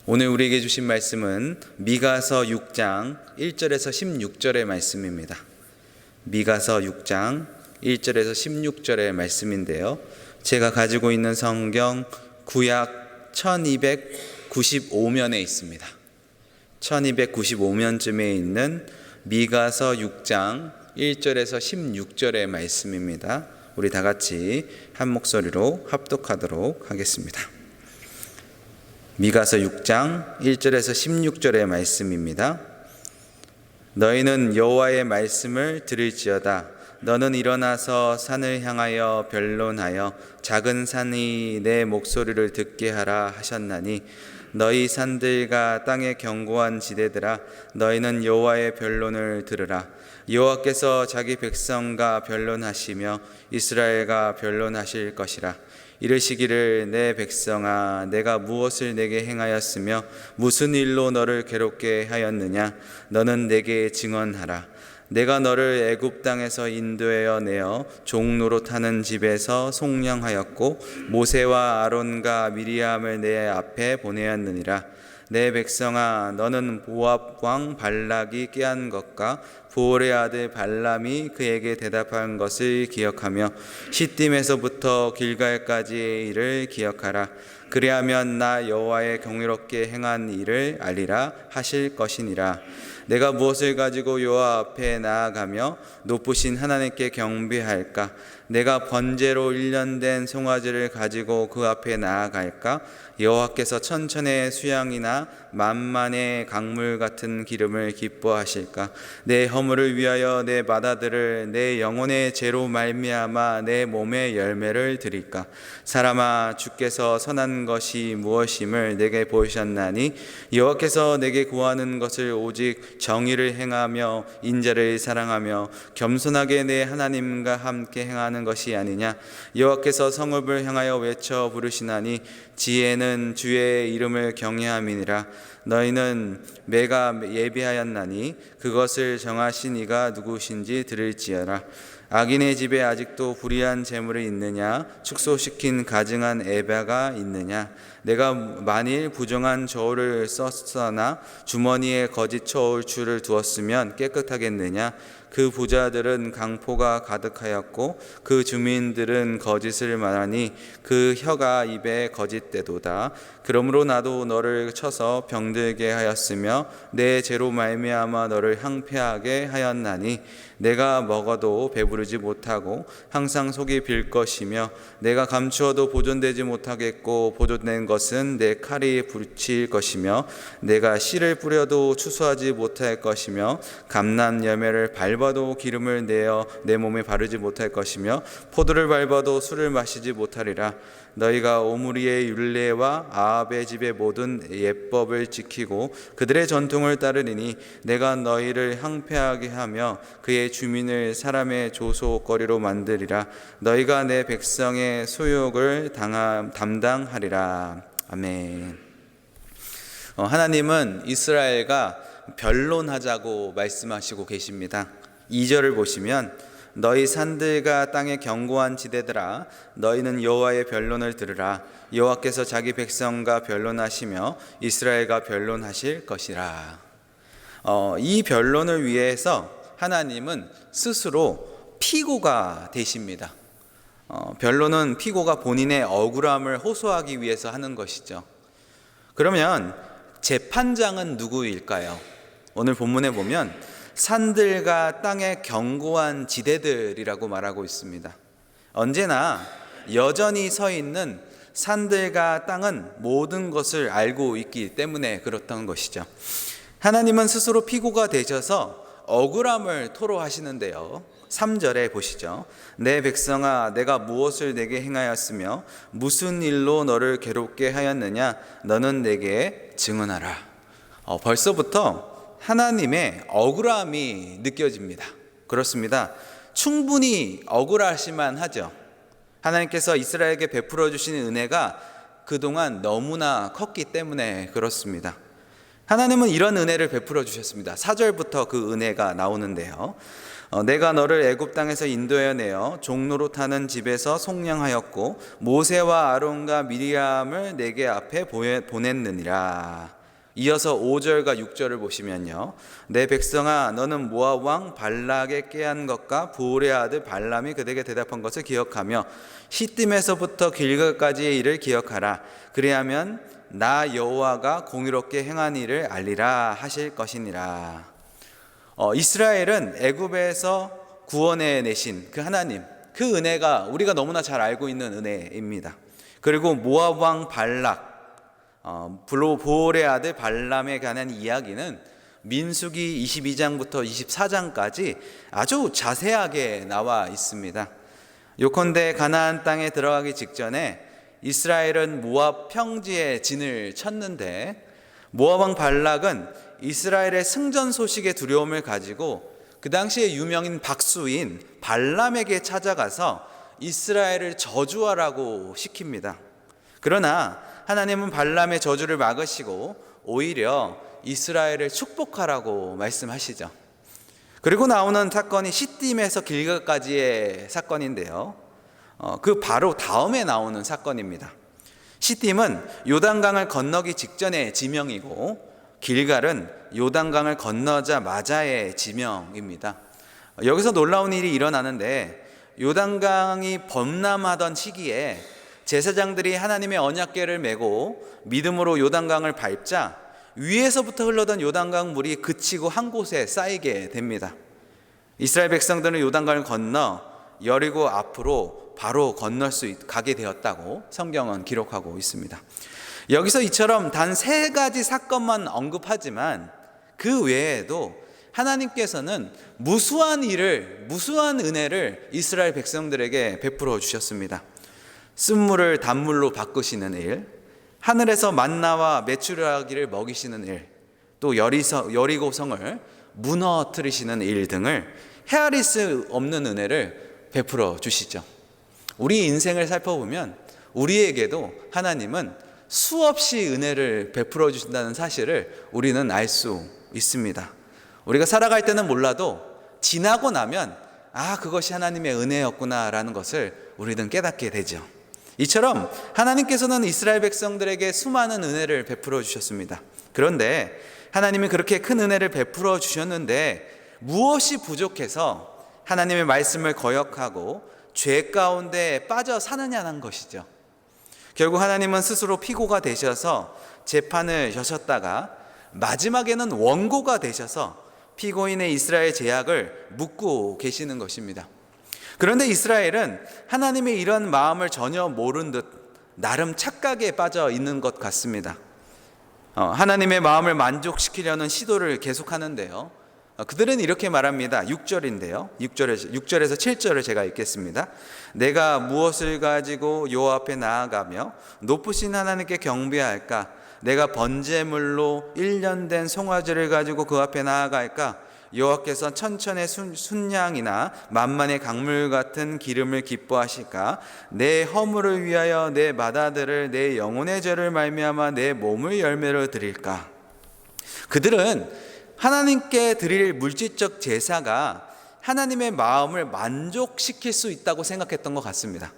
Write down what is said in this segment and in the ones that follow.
오늘 우리에게 주신 말씀은 미가서 6장 1절에서 16절의 말씀입니다. 미가서 6장 1절에서 16절의 말씀인데요. 제가 가지고 있는 성경 구약 1295면에 있습니다. 1295면쯤에 있는 미가서 6장 1절에서 16절의 말씀입니다. 우리 다 같이 한 목소리로 합독하도록 하겠습니다. 미가서 6장 1절에서 16절의 말씀입니다. 너희는 여호와의 말씀을 들을지어다. 너는 일어나서 산을 향하여 변론하여 작은 산이 내 목소리를 듣게 하라 하셨나니 너희 산들과 땅의 견고한 지대들아 너희는 여호와의 변론을 들으라. 여호와께서 자기 백성과 변론하시며 이스라엘과 변론하실 것이라. 이르시기를 내 백성아 내가 무엇을 내게 행하였으며 무슨 일로 너를 괴롭게 하였느냐. 너는 내게 증언하라. 내가 너를 애굽 땅에서 인도하여 내어 종노릇하는 집에서 속량하였고 모세와 아론과 미리암을 내 앞에 보내었느니라. 내 백성아 너는 모압 왕 발락이 꾀한 것과 보올의 아들 발람이 그에게 대답한 것을 기억하며 시딤에서부터 길갈까지의 일을 기억하라. 그리하면 나 여호와의 경이롭게 행한 일을 알리라 하실 것이니라. 내가 무엇을 가지고 여호와 앞에 나아가며 높으신 하나님께 경배할까? 내가 번제로 1년 된 송아지를 가지고 그 앞에 나아갈까? 여호와께서 천천의 수양이나 만만의 강물 같은 기름을 기뻐하실까? 내 허물을 위하여 내 맏아들을 내 영혼의 죄로 말미암아 내 몸의 열매를 드릴까? 사람아 주께서 선한 것이 무엇임을 내게 보이셨나니 여호와께서 내게 구하는 것을 오직 정의를 행하며 인자를 사랑하며 겸손하게 내 하나님과 함께 행하는 것이 아니냐. 여호와께서 성읍을 향하여 외쳐 부르시나니 지혜는 주의 이름을 경외함이니라. 너희는 매가 예비하였나니 그것을 정하신 이가 누구신지 들을지어라. 악인의 집에 아직도 불의한 재물이 있느냐? 축소시킨 가증한 에바가 있느냐? 내가 만일 부정한 저울을 썼거나 주머니에 거짓 저울추를 두었으면 깨끗하겠느냐? 그 부자들은 강포가 가득하였고 그 주민들은 거짓을 말하니 그 혀가 입에 거짓되도다. 그러므로 나도 너를 쳐서 병들게 하였으며 내 죄로 말미암아 너를 항폐하게 하였나니 내가 먹어도 배부르지 못하고 항상 속이 빌 것이며 내가 감추어도 보존되지 못하겠고 보존된 것은 내 칼이 붙일 것이며 내가 씨를 뿌려도 추수하지 못할 것이며 감람 열매를 밟아도 기름을 내어 내 몸에 바르지 못할 것이며 포도를 밟아도 술을 마시지 못하리라. 너희가 오므리의 율례와 아합의 집의 모든 예법을 지키고 그들의 전통을 따르리니 내가 너희를 항폐하게 하며 그의 주민을 사람의 조소거리로 만들리라. 너희가 내 백성의 소욕을 담당하리라. 아멘. 하나님은 이스라엘과 변론하자고 말씀하시고 계십니다. 2절을 보시면 너희 산들과 땅의 견고한 지대들아 너희는 여호와의 변론을 들으라. 여호와께서 자기 백성과 변론하시며 이스라엘과 변론하실 것이라. 이 변론을 위해서 하나님은 스스로 피고가 되십니다. 변론은 피고가 본인의 억울함을 호소하기 위해서 하는 것이죠. 그러면 재판장은 누구일까요? 오늘 본문에 보면 산들과 땅의 견고한 지대들이라고 말하고 있습니다. 언제나 여전히 서 있는 산들과 땅은 모든 것을 알고 있기 때문에 그렇던 것이죠. 하나님은 스스로 피고가 되셔서 억울함을 토로하시는데요. 3절에 보시죠. 내 백성아 내가 무엇을 내게 행하였으며 무슨 일로 너를 괴롭게 하였느냐. 너는 내게 증언하라. 벌써부터 하나님의 억울함이 느껴집니다. 그렇습니다. 충분히 억울하시만 하죠. 하나님께서 이스라엘에게 베풀어 주신 은혜가 그동안 너무나 컸기 때문에 그렇습니다. 하나님은 이런 은혜를 베풀어 주셨습니다. 4절부터 그 은혜가 나오는데요. 내가 너를 애굽 땅에서 인도하여 내어 종로로 타는 집에서 속량하였고 모세와 아론과 미리암을 내게 앞에 보냈느니라. 이어서 5절과 6절을 보시면요, 내 백성아 너는 모압 왕 발락의 꾀한 것과 부올의 아들 발람이 그에게 대답한 것을 기억하며 시딤에서부터 길갈까지의 일을 기억하라. 그리하면 나 여호와가 공의롭게 행한 일을 알리라 하실 것이니라. 이스라엘은 애굽에서 구원해 내신 그 하나님, 그 은혜가 우리가 너무나 잘 알고 있는 은혜입니다. 그리고 모압 왕 발락, 보올의 아들 발람에 관한 이야기는 민수기 22장부터 24장까지 아주 자세하게 나와 있습니다. 요컨대 가나안 땅에 들어가기 직전에 이스라엘은 모압 평지에 진을 쳤는데 모압 왕 발락은 이스라엘의 승전 소식의 두려움을 가지고 그 당시에 유명인 박수인 발람에게 찾아가서 이스라엘을 저주하라고 시킵니다. 그러나 하나님은 발람의 저주를 막으시고 오히려 이스라엘을 축복하라고 말씀하시죠. 그리고 나오는 사건이 시딤에서 길갈까지의 사건인데요, 그 바로 다음에 나오는 사건입니다. 시딤은 요단강을 건너기 직전의 지명이고 길갈은 요단강을 건너자마자의 지명입니다. 여기서 놀라운 일이 일어나는데, 요단강이 범람하던 시기에 제사장들이 하나님의 언약궤를 메고 믿음으로 요단강을 밟자 위에서부터 흘러던 요단강 물이 그치고 한 곳에 쌓이게 됩니다. 이스라엘 백성들은 요단강을 건너 여리고 앞으로 바로 가게 되었다고 성경은 기록하고 있습니다. 여기서 이처럼 단 3가지 사건만 언급하지만 그 외에도 하나님께서는 무수한 은혜를 이스라엘 백성들에게 베풀어 주셨습니다. 쓴물을 단물로 바꾸시는 일, 하늘에서 만나와 메추라기를 먹이시는 일, 또 여리고성을 무너뜨리시는 일 등을 헤아릴 수 없는 은혜를 베풀어 주시죠. 우리 인생을 살펴보면 우리에게도 하나님은 수없이 은혜를 베풀어 주신다는 사실을 우리는 알 수 있습니다. 우리가 살아갈 때는 몰라도 지나고 나면 그것이 하나님의 은혜였구나라는 것을 우리는 깨닫게 되죠. 이처럼 하나님께서는 이스라엘 백성들에게 수많은 은혜를 베풀어 주셨습니다. 그런데 하나님이 그렇게 큰 은혜를 베풀어 주셨는데 무엇이 부족해서 하나님의 말씀을 거역하고 죄 가운데 빠져 사느냐는 것이죠. 결국 하나님은 스스로 피고가 되셔서 재판을 여셨다가 마지막에는 원고가 되셔서 피고인의 이스라엘 죄악을 묻고 계시는 것입니다. 그런데 이스라엘은 하나님의 이런 마음을 전혀 모른 듯 나름 착각에 빠져 있는 것 같습니다. 하나님의 마음을 만족시키려는 시도를 계속하는데요, 그들은 이렇게 말합니다. 6절인데요, 6절에서 7절을 제가 읽겠습니다. 내가 무엇을 가지고 여호와 앞에 나아가며 높으신 하나님께 경배할까? 내가 번제물로 1년 된 송아지를 가지고 그 앞에 나아갈까? 여호와께서 천천의 순양이나 만만의 강물 같은 기름을 기뻐하실까? 내 허물을 위하여 내 맏아들을 내 영혼의 죄를 말미암아 내 몸을 열매로 드릴까? 그들은 하나님께 드릴 물질적 제사가 하나님의 마음을 만족시킬 수 있다고 생각했던 것 같습니다.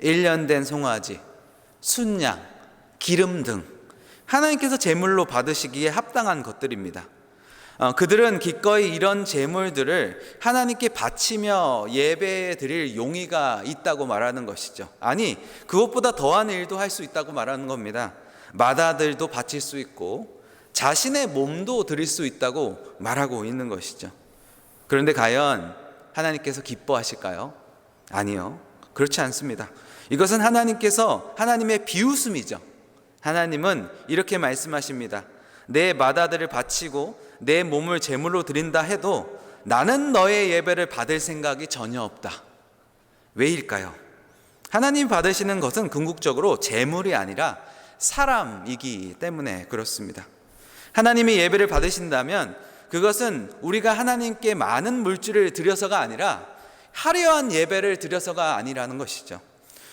1년 된 송아지, 순양, 기름 등 하나님께서 제물로 받으시기에 합당한 것들입니다. 그들은 기꺼이 이런 제물들을 하나님께 바치며 예배에 드릴 용의가 있다고 말하는 것이죠. 아니, 그것보다 더한 일도 할 수 있다고 말하는 겁니다. 맏아들도 바칠 수 있고 자신의 몸도 드릴 수 있다고 말하고 있는 것이죠. 그런데 과연 하나님께서 기뻐하실까요? 아니요, 그렇지 않습니다. 이것은 하나님의 비웃음이죠. 하나님은 이렇게 말씀하십니다. 내 맏아들을 바치고 내 몸을 제물로 드린다 해도 나는 너의 예배를 받을 생각이 전혀 없다. 왜일까요? 하나님 받으시는 것은 궁극적으로 제물이 아니라 사람이기 때문에 그렇습니다. 하나님이 예배를 받으신다면 그것은 우리가 하나님께 많은 물질을 드려서가 아니라 화려한 예배를 드려서가 아니라는 것이죠.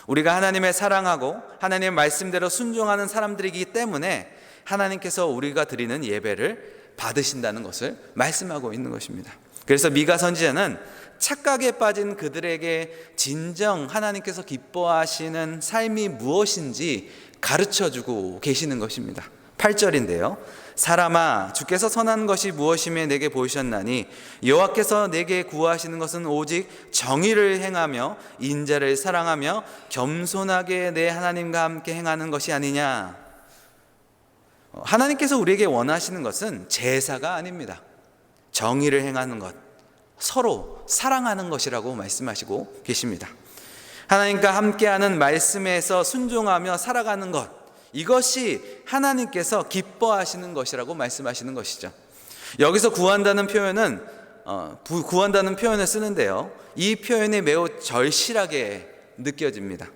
우리가 하나님을 사랑하고 하나님의 말씀대로 순종하는 사람들이기 때문에 하나님께서 우리가 드리는 예배를 받으신다는 것을 말씀하고 있는 것입니다. 그래서 미가 선지자는 착각에 빠진 그들에게 진정 하나님께서 기뻐하시는 삶이 무엇인지 가르쳐주고 계시는 것입니다. 8절인데요. 사람아, 주께서 선한 것이 무엇이며 내게 보이셨나니 여호와께서 내게 구하시는 것은 오직 정의를 행하며 인자를 사랑하며 겸손하게 내 하나님과 함께 행하는 것이 아니냐. 하나님께서 우리에게 원하시는 것은 제사가 아닙니다. 정의를 행하는 것, 서로 사랑하는 것이라고 말씀하시고 계십니다. 하나님과 함께하는 말씀에서 순종하며 살아가는 것, 이것이 하나님께서 기뻐하시는 것이라고 말씀하시는 것이죠. 여기서 구한다는 표현은 구한다는 표현을 쓰는데요, 이 표현이 매우 절실하게 느껴집니다.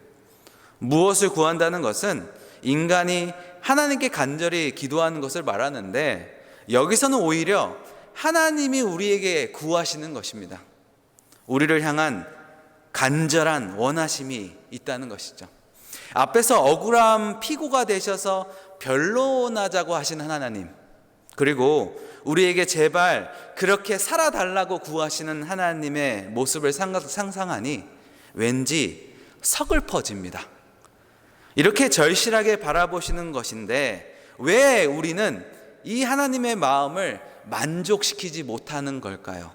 무엇을 구한다는 것은 인간이 하나님께 간절히 기도하는 것을 말하는데, 여기서는 오히려 하나님이 우리에게 구하시는 것입니다. 우리를 향한 간절한 원하심이 있다는 것이죠. 앞에서 억울함 피고가 되셔서 변론하자고 하신 하나님, 그리고 우리에게 제발 그렇게 살아달라고 구하시는 하나님의 모습을 상상하니 왠지 서글퍼집니다. 이렇게 절실하게 바라보시는 것인데 왜 우리는 이 하나님의 마음을 만족시키지 못하는 걸까요?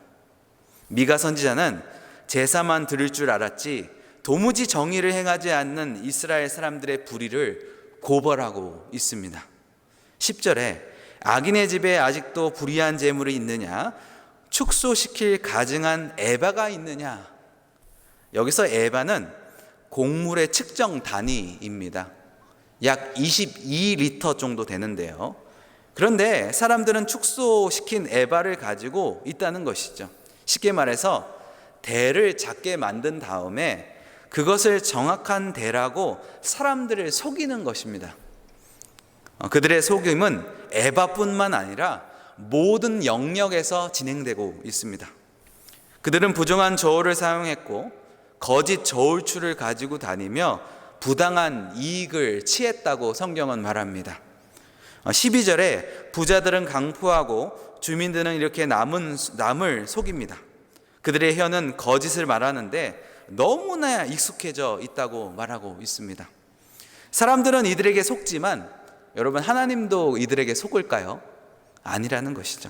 미가 선지자는 제사만 드릴 줄 알았지 도무지 정의를 행하지 않는 이스라엘 사람들의 불의를 고발하고 있습니다. 10절에 악인의 집에 아직도 불의한 재물이 있느냐? 축소시킬 가증한 에바가 있느냐? 여기서 에바는 곡물의 측정 단위입니다. 약 22리터 정도 되는데요. 그런데 사람들은 축소시킨 에바를 가지고 있다는 것이죠. 쉽게 말해서 대를 작게 만든 다음에 그것을 정확한 대라고 사람들을 속이는 것입니다. 그들의 속임은 에바뿐만 아니라 모든 영역에서 진행되고 있습니다. 그들은 부정한 저울을 사용했고 거짓 저울추를 가지고 다니며 부당한 이익을 취했다고 성경은 말합니다. 12절에 부자들은 강포하고 주민들은 이렇게 남을 속입니다. 그들의 혀는 거짓을 말하는데 너무나 익숙해져 있다고 말하고 있습니다. 사람들은 이들에게 속지만 여러분, 하나님도 이들에게 속을까요? 아니라는 것이죠.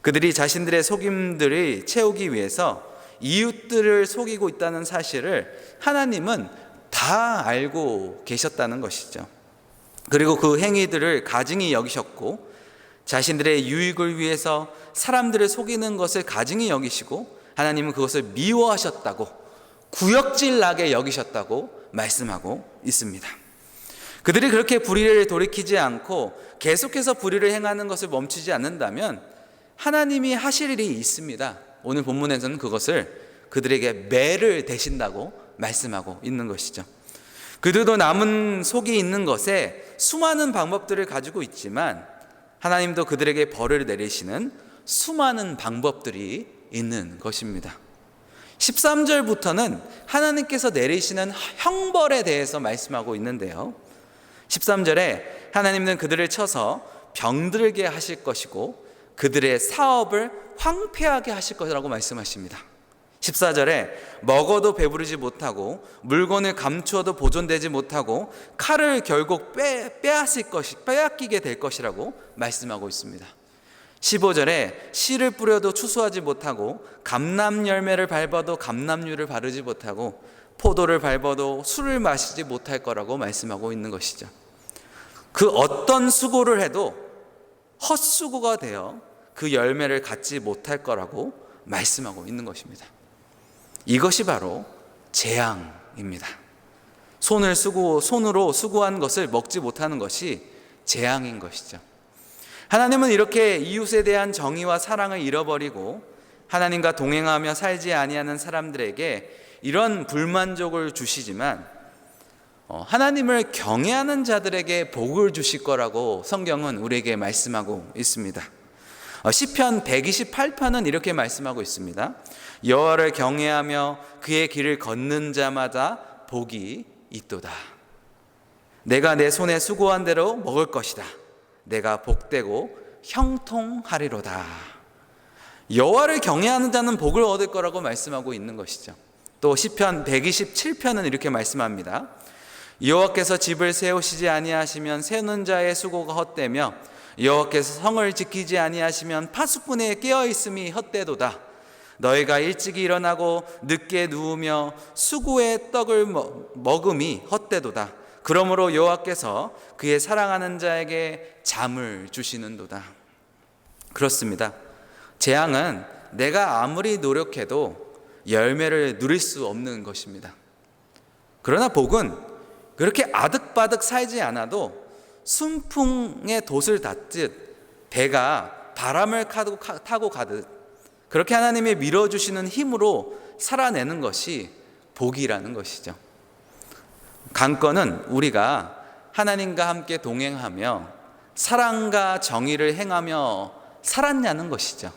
그들이 자신들의 속임들을 채우기 위해서 이웃들을 속이고 있다는 사실을 하나님은 다 알고 계셨다는 것이죠. 그리고 그 행위들을 가증히 여기셨고 자신들의 유익을 위해서 사람들을 속이는 것을 가증히 여기시고 하나님은 그것을 미워하셨다고, 구역질 나게 여기셨다고 말씀하고 있습니다. 그들이 그렇게 불의를 돌이키지 않고 계속해서 불의를 행하는 것을 멈추지 않는다면 하나님이 하실 일이 있습니다. 오늘 본문에서는 그것을 그들에게 매를 대신다고 말씀하고 있는 것이죠. 그들도 남은 속이 있는 것에 수많은 방법들을 가지고 있지만 하나님도 그들에게 벌을 내리시는 수많은 방법들이 있는 것입니다. 13절부터는 하나님께서 내리시는 형벌에 대해서 말씀하고 있는데요, 13절에 하나님은 그들을 쳐서 병들게 하실 것이고 그들의 사업을 황폐하게 하실 것이라고 말씀하십니다. 14절에 먹어도 배부르지 못하고 물건을 감추어도 보존되지 못하고 칼을 결국 빼앗기게 될 것이라고 말씀하고 있습니다. 15절에 씨를 뿌려도 추수하지 못하고 감람 열매를 밟아도 감람류를 바르지 못하고 포도를 밟아도 술을 마시지 못할 거라고 말씀하고 있는 것이죠. 그 어떤 수고를 해도 헛수고가 되어 그 열매를 갖지 못할 거라고 말씀하고 있는 것입니다. 이것이 바로 재앙입니다. 손으로 수고한 것을 먹지 못하는 것이 재앙인 것이죠. 하나님은 이렇게 이웃에 대한 정의와 사랑을 잃어버리고 하나님과 동행하며 살지 아니하는 사람들에게 이런 불만족을 주시지만 하나님을 경외하는 자들에게 복을 주실 거라고 성경은 우리에게 말씀하고 있습니다. 시편 128편은 이렇게 말씀하고 있습니다. 여호와를 경외하며 그의 길을 걷는 자마다 복이 있도다. 내가 내 손에 수고한 대로 먹을 것이다. 내가 복되고 형통하리로다. 여호와를 경외하는 자는 복을 얻을 거라고 말씀하고 있는 것이죠. 또 시편 127편은 이렇게 말씀합니다. 여호와께서 집을 세우시지 아니하시면 세우는 자의 수고가 헛되며 여호와께서 성을 지키지 아니하시면 파수꾼의 깨어있음이 헛되도다. 너희가 일찍이 일어나고 늦게 누우며 수고의 떡을 먹음이 헛되도다. 그러므로 여호와께서 그의 사랑하는 자에게 잠을 주시는도다. 그렇습니다. 재앙은 내가 아무리 노력해도 열매를 누릴 수 없는 것입니다. 그러나 복은 그렇게 아득바득 살지 않아도 순풍의 돛을 닫듯 배가 바람을 타고 가듯 그렇게 하나님이 밀어주시는 힘으로 살아내는 것이 복이라는 것이죠. 관건은 우리가 하나님과 함께 동행하며 사랑과 정의를 행하며 살았냐는 것이죠.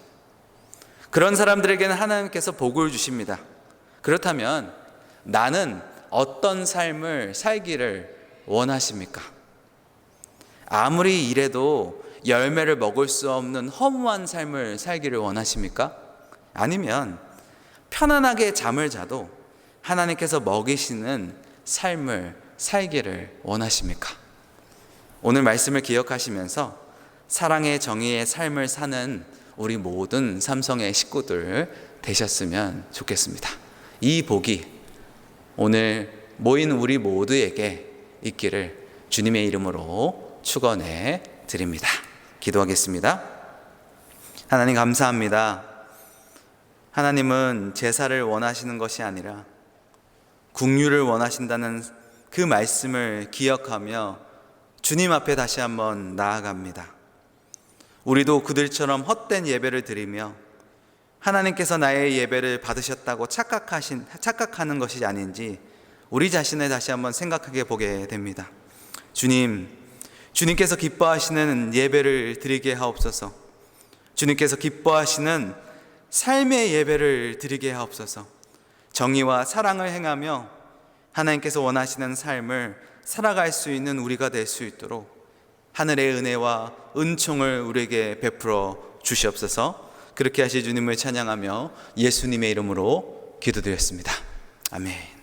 그런 사람들에게는 하나님께서 복을 주십니다. 그렇다면 나는 어떤 삶을 살기를 원하십니까? 아무리 일해도 열매를 먹을 수 없는 허무한 삶을 살기를 원하십니까? 아니면 편안하게 잠을 자도 하나님께서 먹이시는 삶을 살기를 원하십니까? 오늘 말씀을 기억하시면서 사랑의 정의의 삶을 사는 우리 모든 삼성의 식구들 되셨으면 좋겠습니다. 이 복이 오늘 모인 우리 모두에게 있기를 주님의 이름으로 축원해 드립니다. 기도하겠습니다. 하나님 감사합니다. 하나님은 제사를 원하시는 것이 아니라 긍휼을 원하신다는 그 말씀을 기억하며 주님 앞에 다시 한번 나아갑니다. 우리도 그들처럼 헛된 예배를 드리며 하나님께서 나의 예배를 받으셨다고 착각하는 것이 아닌지 우리 자신을 다시 한번 생각하게 보게 됩니다. 주님께서 기뻐하시는 예배를 드리게 하옵소서. 주님께서 기뻐하시는 삶의 예배를 드리게 하옵소서. 정의와 사랑을 행하며 하나님께서 원하시는 삶을 살아갈 수 있는 우리가 될 수 있도록 하늘의 은혜와 은총을 우리에게 베풀어 주시옵소서. 그렇게 하실 주님을 찬양하며 예수님의 이름으로 기도드렸습니다. 아멘.